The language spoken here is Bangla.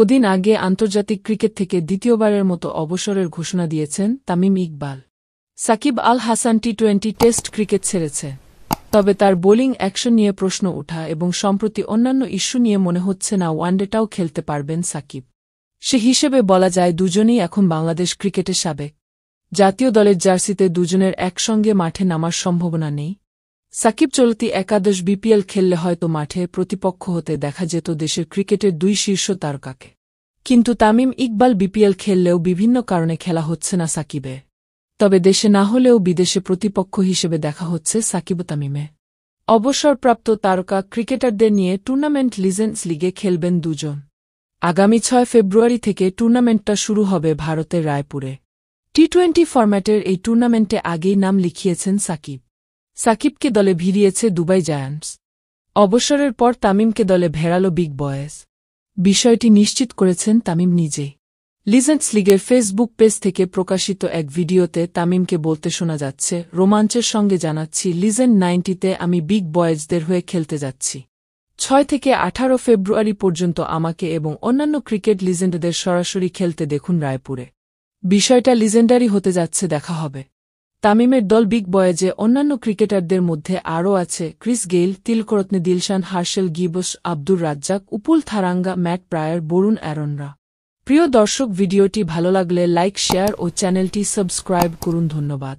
কদিন আগে আন্তর্জাতিক ক্রিকেট থেকে দ্বিতীয়বারের মতো অবসরের ঘোষণা দিয়েছেন তামিম ইকবাল। সাকিব আল হাসান টি-20 টেস্ট ক্রিকেট ছেড়েছে। তবে তার বোলিং অ্যাকশন নিয়ে প্রশ্ন ওঠা এবং সম্প্রতি অন্যান্য ইস্যু নিয়ে মনে হচ্ছে না ওয়ানডেটাও খেলতে পারবেন সাকিব। সে হিসেবে বলা যায় দুজনেই এখন বাংলাদেশ ক্রিকেটের সাবেক। জাতীয় দলের জার্সিতে দুজনের একসঙ্গে মাঠে নামার সম্ভাবনা নেই। সাকিব চলতি একাদশ বিপিএল খেললে হয়তো মাঠে প্রতিপক্ষ হতে দেখা যেত দেশের ক্রিকেটের দুই শীর্ষ তারকাকে। কিন্তু তামিম ইকবাল বিপিএল খেললেও বিভিন্ন কারণে খেলা হচ্ছে না সাকিবে। তবে দেশে না হলেও বিদেশে প্রতিপক্ষ হিসেবে দেখা হচ্ছে সাকিব ও তামিমে। অবসরপ্রাপ্ত তারকা ক্রিকেটারদের নিয়ে টুর্নামেন্ট লিজেন্ডস লিগে খেলবেন দুজন। আগামী 6 ফেব্রুয়ারি থেকে টুর্নামেন্টটা শুরু হবে ভারতের রায়পুরে। টি-20 ফরম্যাটের এই টুর্নামেন্টে আগেই নাম লিখিয়েছেন সাকিব। সাকিবকে দলে ভিড়িয়েছে দুবাই জায়ান্টস। অবসরের পর তামিমকে দলে ভেড়ালো বিগ বয়েজ। বিষয়টি নিশ্চিত করেছেন তামিম নিজেই। লিজেন্ডস লিগের ফেসবুক পেজ থেকে প্রকাশিত এক ভিডিওতে তামিমকে বলতে শোনা যাচ্ছে, রোমাঞ্চের সঙ্গে জানাচ্ছি লিজেন্ড 90তে আমি বিগ বয়েজদের হয়ে খেলতে যাচ্ছি। 6 থেকে 18 ফেব্রুয়ারি পর্যন্ত আমাকে এবং অন্যান্য ক্রিকেট লিজেন্ডদের সরাসরি খেলতে দেখুন রায়পুরে। বিষয়টা লিজেন্ডারি হতে যাচ্ছে, দেখা হবে। তামিমের দল বিগ বয়েজে অন্যান্য ক্রিকেটারদের মধ্যে আরও আছে Chris Gayle, Tillakaratne Dilshan, Herschelle Gibbs, Abdur Razzak, Upul Tharanga, Matt Prior, Varun অ্যারনরা। প্রিয় দর্শক, ভিডিওটি ভালো লাগলে লাইক, শেয়ার ও চ্যানেলটি সাবস্ক্রাইব করুন। ধন্যবাদ।